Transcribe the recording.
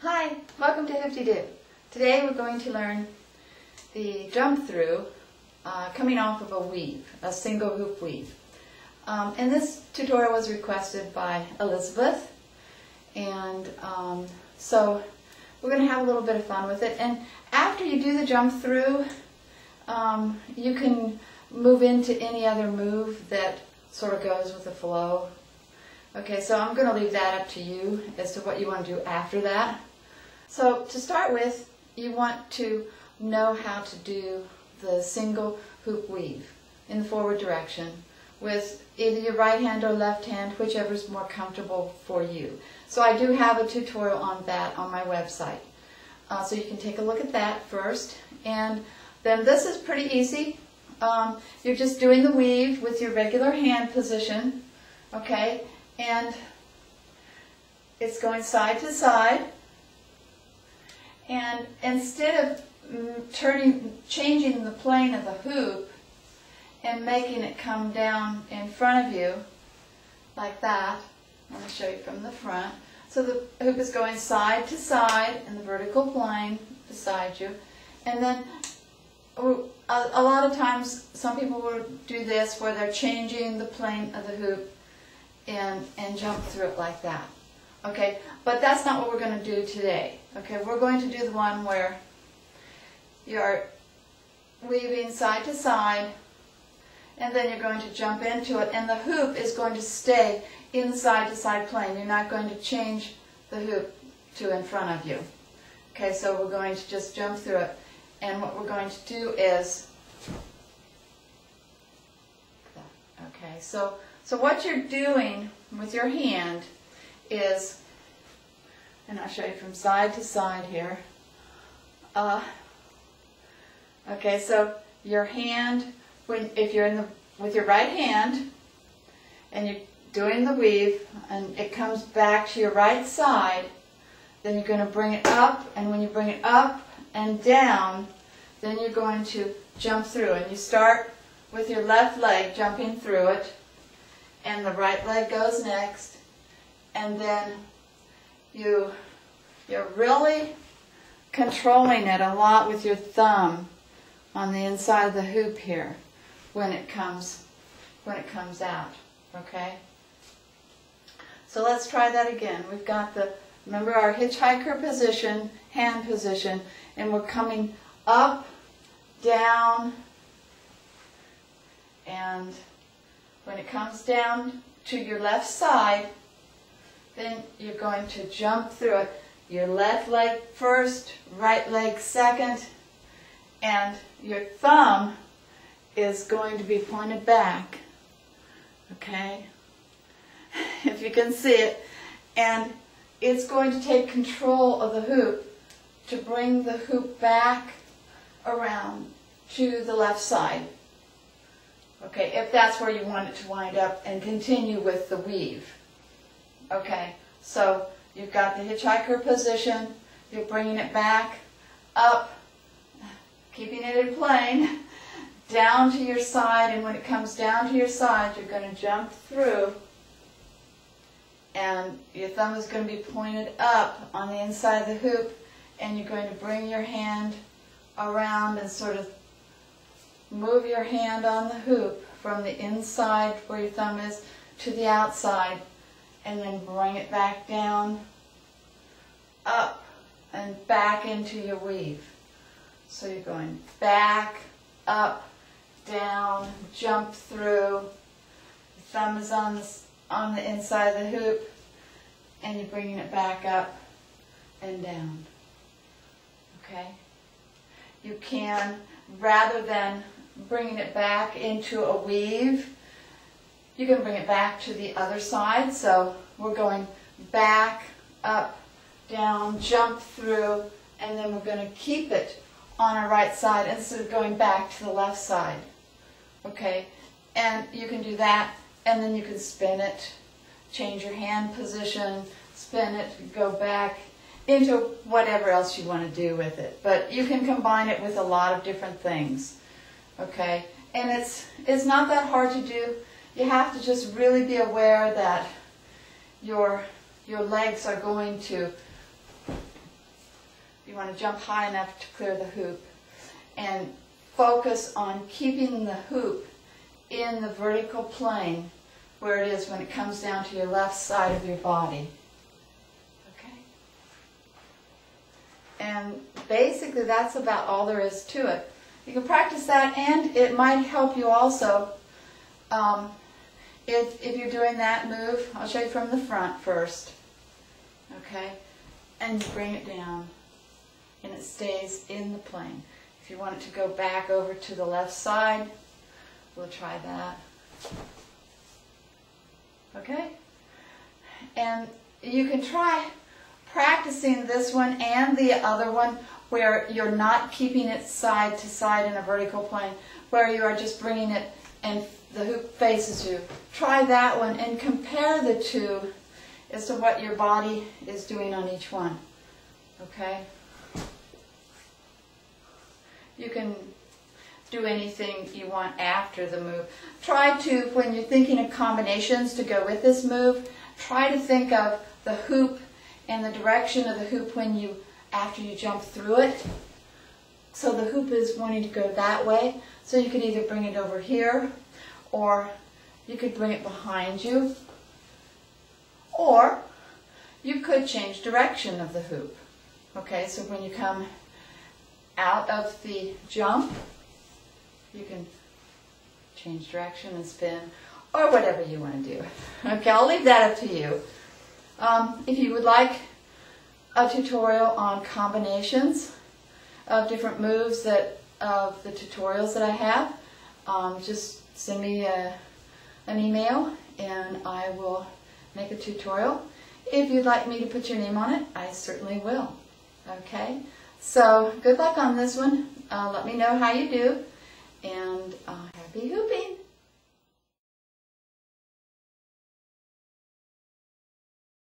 Hi, welcome to Hoop-de-Doo. Today we're going to learn the jump through coming off of a weave, a single hoop weave. And this tutorial was requested by Elizabeth, and so we're going to have a little bit of fun with it. And after you do the jump through, you can move into any other move that sort of goes with the flow. Okay, so I'm going to leave that up to you as to what you want to do after that. So to start with, you want to know how to do the single hoop weave in the forward direction with either your right hand or left hand, whichever is more comfortable for you. So I do have a tutorial on that on my website. So you can take a look at that first. And then this is pretty easy. You're just doing the weave with your regular hand position, okay? And it's going side to side. And instead of changing the plane of the hoop and making it come down in front of you like that, I'm going to show you from the front. So the hoop is going side to side in the vertical plane beside you. And then a lot of times some people will do this where they're changing the plane of the hoop and jump through it like that. Okay, but that's not what we're going to do today. Okay, we're going to do the one where you're weaving side to side, and then you're going to jump into it, and the hoop is going to stay in the side to side plane. You're not going to change the hoop to in front of you. Okay, so we're going to just jump through it, and what we're going to do is, okay, so what you're doing with your hand is, and I'll show you from side to side here. Okay, so your hand, if you're with your right hand and you're doing the weave and it comes back to your right side, then you're going to bring it up, and when you bring it up and down, then you're going to jump through. And you start with your left leg jumping through it, and the right leg goes next. And then you're really controlling it a lot with your thumb on the inside of the hoop here when it comes out. Okay? So let's try that again. We've got remember our hitchhiker position, hand position, and we're coming up, down, and when it comes down to your left side, then you're going to jump through it. Your left leg first, right leg second, and your thumb is going to be pointed back, okay, if you can see it, and it's going to take control of the hoop to bring the hoop back around to the left side, okay, if that's where you want it to wind up and continue with the weave. Okay, so you've got the hitchhiker position, you're bringing it back, up, keeping it in plane, down to your side, and when it comes down to your side, you're going to jump through, and your thumb is going to be pointed up on the inside of the hoop, and you're going to bring your hand around and sort of move your hand on the hoop from the inside where your thumb is to the outside, and then bring it back down, up, and back into your weave. So you're going back, up, down, jump through, the thumb is on the inside of the hoop, and you're bringing it back up and down. Okay? You can, rather than bringing it back into a weave, you can bring it back to the other side. So we're going back, up, down, jump through, and then we're going to keep it on our right side instead of going back to the left side. Okay, and you can do that, and then you can spin it, change your hand position, spin it, go back into whatever else you want to do with it. But you can combine it with a lot of different things. Okay, and it's not that hard to do. You have to just really be aware that your legs are going to You want to jump high enough to clear the hoop. And focus on keeping the hoop in the vertical plane where it is when it comes down to your left side of your body. Okay? And basically that's about all there is to it. You can practice that, and it might help you also if you're doing that move. I'll show you from the front first. Okay? And you bring it down, and it stays in the plane. If you want it to go back over to the left side, we'll try that. Okay? And you can try practicing this one and the other one where you're not keeping it side to side in a vertical plane, where you are just bringing it and the hoop faces you. Try that one and compare the two as to what your body is doing on each one. Okay? You can do anything you want after the move. Try to, when you're thinking of combinations to go with this move, try to think of the hoop and the direction of the hoop after you jump through it. So the hoop is wanting to go that way. So you could either bring it over here, or you could bring it behind you, or you could change direction of the hoop. Okay, so when you come out of the jump, you can change direction and spin, or whatever you want to do. Okay, I'll leave that up to you. If you would like a tutorial on combinations of different moves of the tutorials that I have, just send me an email and I will make a tutorial. If you'd like me to put your name on it, I certainly will. Okay, so good luck on this one. Let me know how you do, and happy hooping!